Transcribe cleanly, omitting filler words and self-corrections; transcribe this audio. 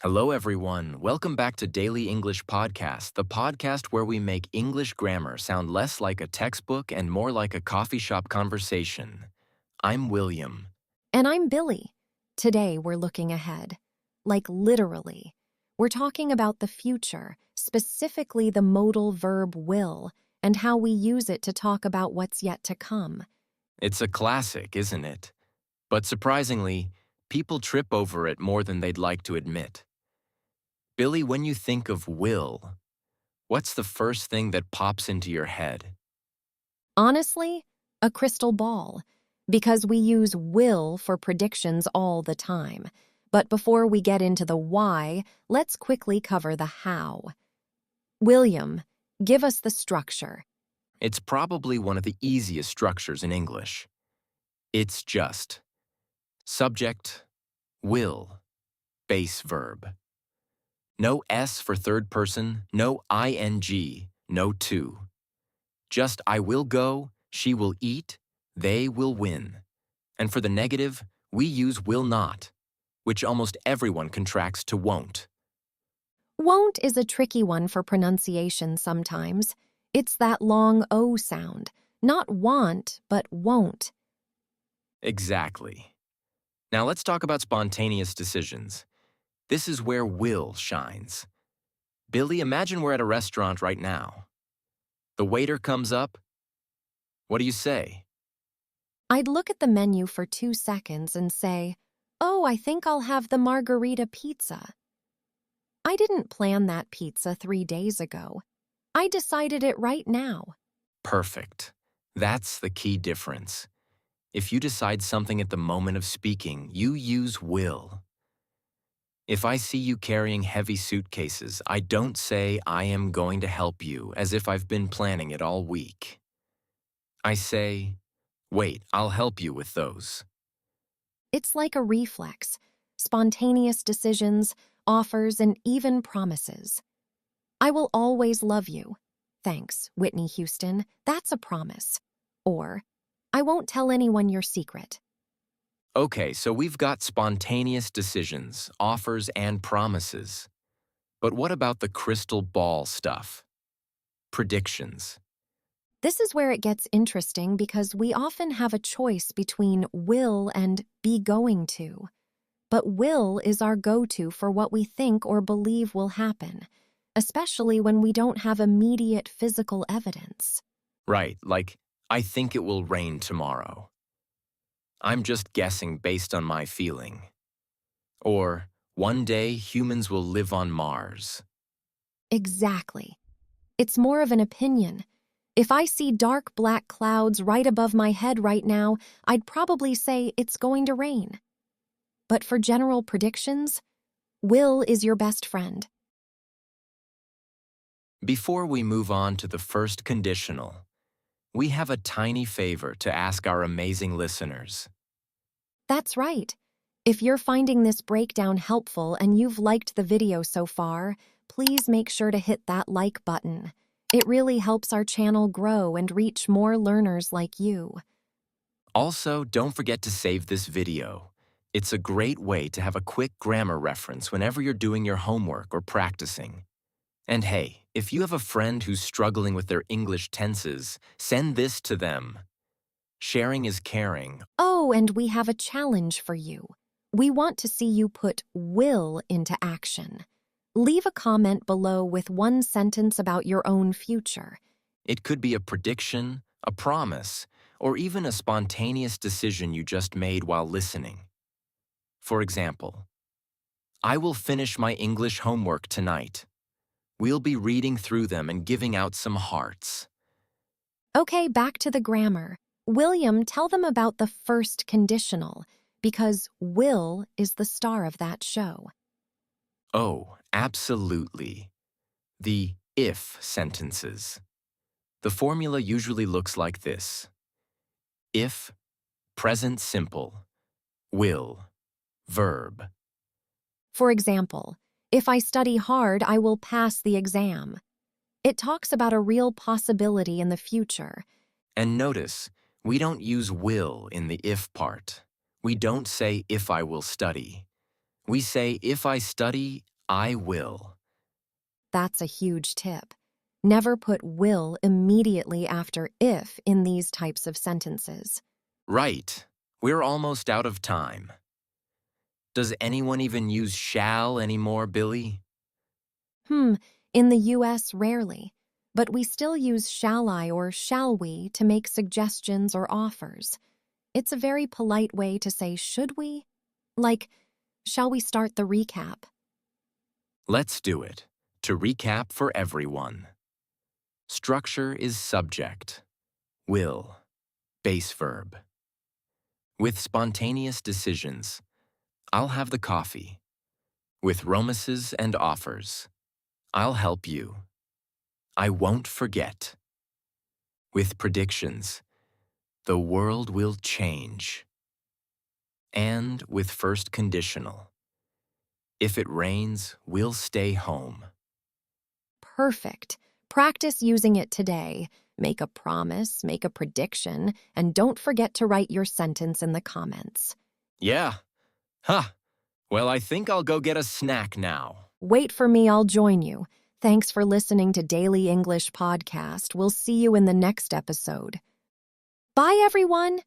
Hello, everyone. Welcome back to Daily English Podcast, the podcast where we make English grammar sound less like a textbook and more like a coffee shop conversation. I'm William. And I'm Billy. Today we're looking ahead. Like literally. We're talking about the future, specifically the modal verb will, and how we use it to talk about what's yet to come. It's a classic, isn't it? But surprisingly, people trip over it more than they'd like to admit. Billy, when you think of will, what's the first thing that pops into your head? Honestly, a crystal ball, because we use will for predictions all the time. But before we get into the why, let's quickly cover the how. William, give us the structure. It's probably one of the easiest structures in English. It's just subject, will, base verb. No S for third person, no ing, no to. Just I will go, she will eat, they will win. And for the negative, we use will not, which almost everyone contracts to won't. Won't is a tricky one for pronunciation sometimes. It's that long O sound. Not want, but won't. Exactly. Now let's talk about spontaneous decisions. This is where will shines. Billy, imagine we're at a restaurant right now. The waiter comes up. What do you say? I'd look at the menu for 2 seconds and say, "Oh, I think I'll have the margarita pizza." I didn't plan that pizza 3 days ago. I decided it right now. Perfect. That's the key difference. If you decide something at the moment of speaking, you use will. If I see you carrying heavy suitcases, I don't say I am going to help you as if I've been planning it all week. I say, wait, I'll help you with those. It's like a reflex, spontaneous decisions, offers, and even promises. I will always love you. Thanks, Whitney Houston. That's a promise. Or, I won't tell anyone your secret. Okay, so we've got spontaneous decisions, offers, and promises. But what about the crystal ball stuff? Predictions. This is where it gets interesting because we often have a choice between will and be going to. But will is our go-to for what we think or believe will happen, especially when we don't have immediate physical evidence. Right, like, I think it will rain tomorrow. I'm just guessing based on my feeling. Or, one day humans will live on Mars. Exactly. It's more of an opinion. If I see dark black clouds right above my head right now, I'd probably say it's going to rain. But for general predictions, will is your best friend. Before we move on to the first conditional, we have a tiny favor to ask our amazing listeners. That's right. If you're finding this breakdown helpful and you've liked the video so far, please make sure to hit that like button. It really helps our channel grow and reach more learners like you. Also, don't forget to save this video. It's a great way to have a quick grammar reference whenever you're doing your homework or practicing. And hey, if you have a friend who's struggling with their English tenses, send this to them. Sharing is caring. Oh, and we have a challenge for you. We want to see you put will into action. Leave a comment below with one sentence about your own future. It could be a prediction, a promise, or even a spontaneous decision you just made while listening. For example, I will finish my English homework tonight. We'll be reading through them and giving out some hearts. Okay, back to the grammar. William, tell them about the first conditional, because will is the star of that show. Oh, absolutely. The if sentences. The formula usually looks like this. If, present simple, will, verb. For example, if I study hard, I will pass the exam. It talks about a real possibility in the future. And notice, we don't use will in the if part. We don't say if I will study. We say if I study, I will. That's a huge tip. Never put will immediately after if in these types of sentences. Right. We're almost out of time. Does anyone even use shall anymore, Billy? In the US, rarely. But we still use shall I or shall we to make suggestions or offers. It's a very polite way to say should we? Like, shall we start the recap? Let's do it. To recap for everyone. Structure is subject, will, base verb. With spontaneous decisions, I'll have the coffee. With romises and offers, I'll help you. I won't forget. With predictions, the world will change. And with first conditional, if it rains, we'll stay home. Perfect. Practice using it today. Make a promise, make a prediction, and don't forget to write your sentence in the comments. Yeah. Huh. Well, I think I'll go get a snack now. Wait for me, I'll join you. Thanks for listening to Daily English Podcast. We'll see you in the next episode. Bye, everyone!